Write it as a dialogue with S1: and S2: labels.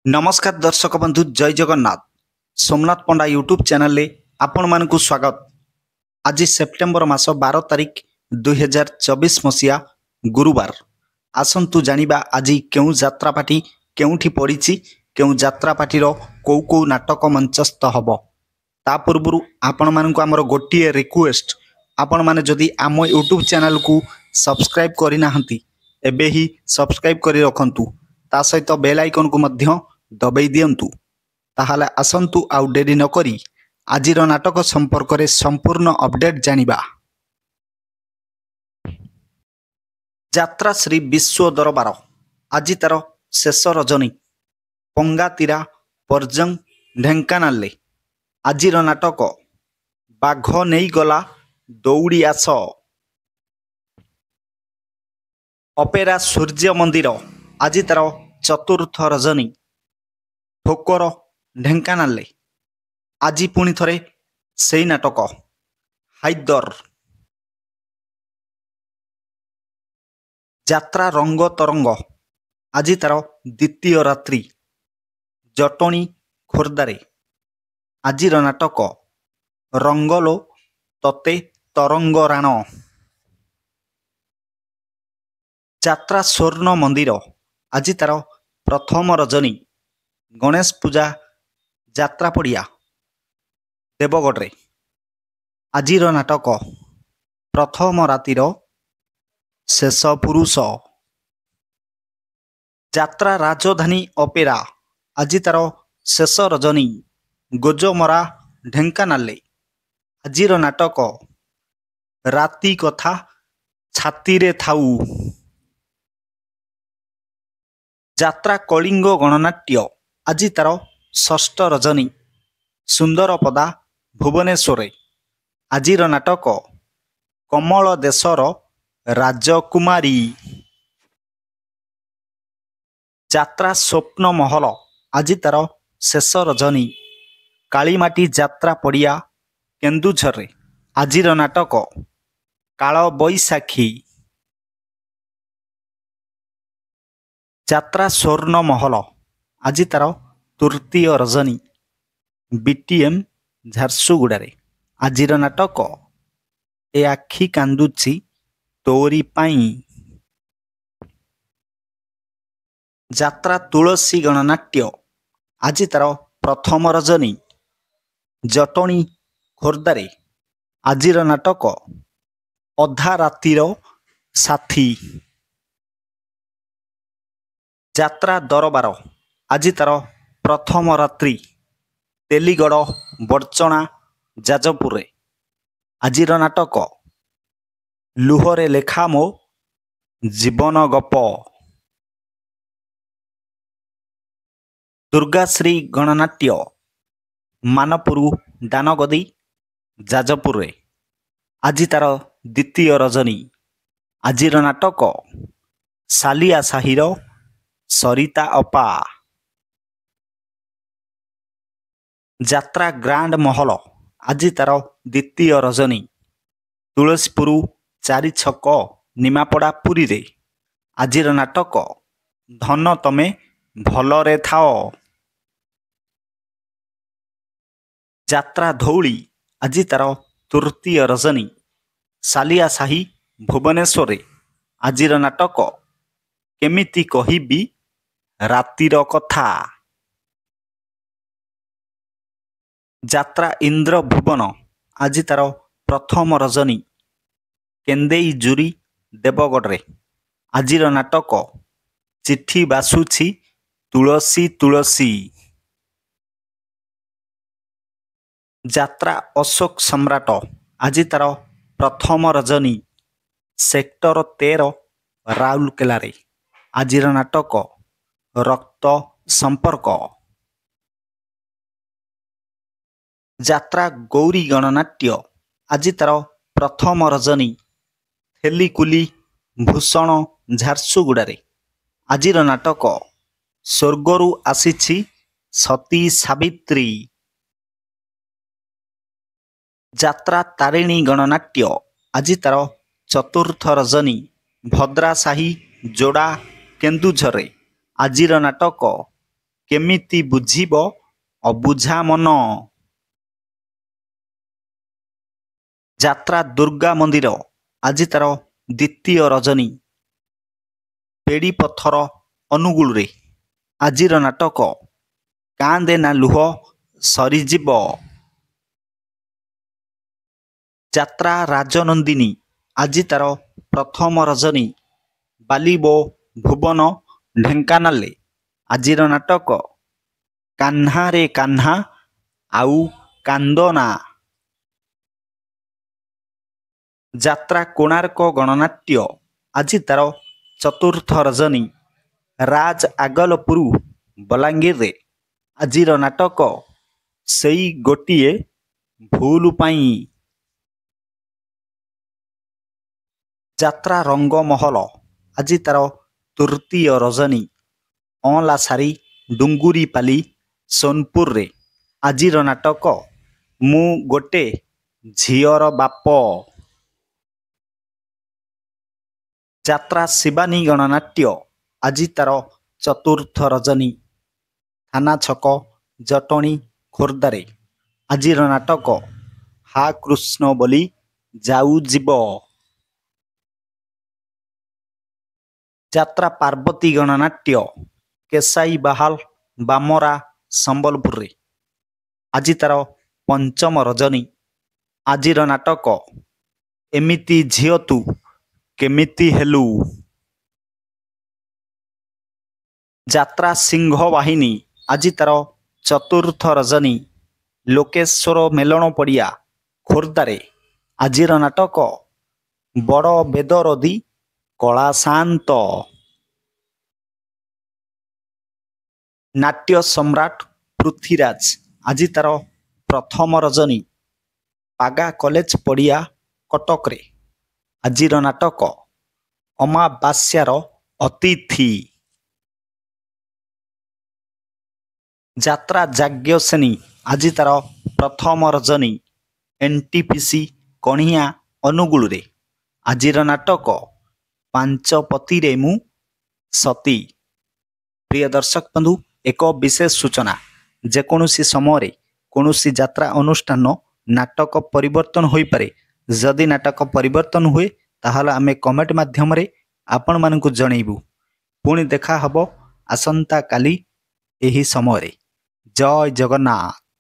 S1: नमस्कार दर्शक बंधु जय जगन्नाथ सोमनाथ पंडा यूट्यूब चैनल ले आपण मानकु स्वागत। आज सेप्टेम्बर मास 12 तारिख 2024 मसीहा गुरुवार। आसंतु जानिबा आज केउ यात्रापाटी केउठी पड़िछि, केउ यात्रापाटीर कौ कौ नाटक मंचस्थ हब। ता पूर्व आपण मानकु हमर गोटिए रिक्वेस्ट, आपण माने जदि आम यूट्यूब चैनल को सब्सक्राइब करि नाहंती एबे ही सब्सक्राइब करि रखंतु। ता सहित बेल आइकन को मध्य दबाई दियंतु। ताहाले आसंतु आउ डेरी न करी आजिर नाटक संपर्क रे संपूर्ण अपडेट जानिबा। यात्रा श्री विश्व दरबार आज तार शेष रजनी पंगातीरा पर्जंग ढेंकानाल आजिर नाटक बाघ नहीं गला दौड़ी आस। अपेरा सूर्य मंदिर आज तार चतुर्थ रजनी ठोकर ढेंकानाल आज पुणी थरे सेई नाटक हाइदर। यात्रा रंग तरंग आज तार द्वितीय रात्रि जटणी खोर्दारे आजिर नाटक रंगलो तते तरंग राण। यात्रा स्वर्ण मंदिर आज तार प्रथम रजनी गणेश पूजा यात्रा पड़िया देवगढ़ आजिर नाटक प्रथम रातिर शेष पुरुष। यात्रा राजधानी अपेरा आज तार शेष रजनी गोजमरा ढेंकानाल आजिर नाटक राति कथा छाती रे थाऊ। यात्रा कलिंग गणनाट्य आज तार षष्ठ रजनी सुंदरपदा भुवनेश्वर आजिर नाटक कमल देशर राजकुमारी। यात्रा स्वप्न महल आज तार शेष रजनी कालीमाटी यात्रा पड़िया केन्दुझर आजिर नाटक काल बैशाखी। यात्रा स्वर्ण महल आज तार तृतीय रजनी बीटीएम झारसुगुड़े आजिर नाटक ए आखि कांदुची तोरी पाई। यात्रा तुलसी गणनाट्य आज तार प्रथम रजनी जटणी खोर्दारे आजिर नाटक अधा रातिर साथी। यात्रा दरबार आज तार प्रथम रात्रि तेलीगढ़ बड़चना जाजपुर आजिर नाटक लुहरे लेखा मो जीवन गप। दुर्गाश्री गणनाट्य मानपुरु दानगदी जाजपुर आज तार द्वितीय रजनी आजिर नाटक सालिया साहिर सरिता अपा। यात्रा ग्रांड महल आज तार द्वितीय रजनी तुलसीपुर चारि छक निमापड़ा पुरी रे आजिर नाटक धन तमे भलरे थाओ। यात्रा धौली आज तार तृतीय रजनी सालिया साही भुवनेश्वर आजिर नाटक केमिति कहिबी रातिर कथा। यात्रा इंद्र भुवन आज तार प्रथम रजनी केन्देई जुरी देवगढ़ आजिर नाटक चिट्ठी बासुछि तुलसी तुलसी। यात्रा अशोक सम्राट आज तार प्रथम रजनी सेक्टर 13 राउरकेला आजिर नाटक रक्त संपर्क। यात्रा गौरी गणनाट्य आज तार प्रथम रजनी थेलीकुली भूषण झारसुगुड़े आजिर नाटक स्वर्गरु आसीछि सती सावित्री। यात्रा तारिणी गणनाट्य आज तार चतुर्थ रजनी भद्रासाही जोड़ा केन्दुझर आजिर नाटक କେମିତି ବୁଝିବ ଅବୁଝା ମନ। ଯାତ୍ରା ଦୁର୍ଗା ମନ୍ଦିର ଆଜି ତାର ଦ୍ୱିତୀୟ ରଜନୀ। ପେଡ଼ି ପଥର ଅନୁଗୁଳରେ ଆଜିର ନାଟକ କାନ୍ଦେ ନା ଲୁହ ସରିଯିବ। ଯାତ୍ରା ରାଜନନ୍ଦିନୀ ଆଜି ତାର ପ୍ରଥମ ରଜନୀ। ବାଲିବୋ ଭୁବନ ଢେଙ୍କାନାଳରେ ଆଜିର ନାଟକ କାହ୍ନା ରେ କାହ୍ନା ଆଉ କାନ୍ଦନା। ଯାତ୍ରା କୋଣାର୍କ ଗଣନାଟ୍ୟ ଆଜି ତାର ଚତୁର୍ଥ ରଜନୀ। ରାଜ ଆଗଲପୁର ବଲାଙ୍ଗୀରରେ ଆଜିର ନାଟକ ସେଇ ଗୋଟିଏ ଭୁଲ ପାଇଁ। ଯାତ୍ରା ରଙ୍ଗମହଲ ଆଜି ତାର ତୃତୀୟ ରଜନୀ। ଅଁଲା ସାରି ଡୁଙ୍ଗୁରିପାଲି ସୋନପୁରରେ ଆଜିର ନାଟକ ମୁଁ ଗୋଟେ ଝିଅର ବାପ। ଯାତ୍ରା ଶିବାନୀ ଗଣନାଟ୍ୟ ଆଜି ତାର ଚତୁର୍ଥ ରଜନୀ। ଥାନା ଛକ ଜଟଣୀ ଖୋର୍ଦ୍ଧାରେ ଆଜିର ନାଟକ ହା କୃଷ୍ଣ ବୋଲି ଯାଉ ଯିବ। ଯାତ୍ରା ପାର୍ବତୀ ଗଣନାଟ୍ୟ କେଶାଇ ବାହାଲ ବାମରା ସମ୍ବଲପୁରରେ ଆଜି ତାର ପଞ୍ଚମ ରଜନୀ। ଆଜିର ନାଟକ ଏମିତି ଝିଅ ତୁ କେମିତି ହେଲୁ। ଯାତ୍ରା ସିଂହ ବାହିନୀ ଆଜି ତାର ଚତୁର୍ଥ ରଜନୀ। ଲୋକେଶ୍ୱର ମେଲଣ ପଡ଼ିଆ ଖୋର୍ଦ୍ଧାରେ ଆଜିର ନାଟକ ବଡ଼ ବେଦରଦୀ କଳାଶାନ୍ତ। ନାଟ୍ୟ ସମ୍ରାଟ ପୃଥ୍ୱୀରାଜ ଆଜି ତାର ପ୍ରଥମ ରଜନୀ। ପାଗା କଲେଜ ପଡ଼ିଆ କଟକରେ ଆଜିର ନାଟକ ଅମାବାସ୍ୟାର ଅତିଥି। ଯାତ୍ରା ଯାଜ୍ଞସେନୀ ଆଜି ତାର ପ୍ରଥମ ରଜନୀ। NTPC କଣିହା ଅନୁଗୁଳରେ ଆଜିର ନାଟକ ପାଞ୍ଚପତିରେ ମୁଁ ସତୀ। ପ୍ରିୟ ଦର୍ଶକ ବନ୍ଧୁ, ଏକ ବିଶେଷ ସୂଚନା, ଯେକୌଣସି ସମୟରେ କୌଣସି ଯାତ୍ରା ଅନୁଷ୍ଠାନ ନାଟକ ପରିବର୍ତ୍ତନ ହୋଇପାରେ। ଯଦି ନାଟକ ପରିବର୍ତ୍ତନ ହୁଏ ତାହେଲେ ଆମେ କମେଣ୍ଟ ମାଧ୍ୟମରେ ଆପଣମାନଙ୍କୁ ଜଣାଇବୁ। ପୁଣି ଦେଖା ହେବ ଆସନ୍ତାକାଲି ଏହି ସମୟରେ। ଜୟ ଜଗନ୍ନାଥ।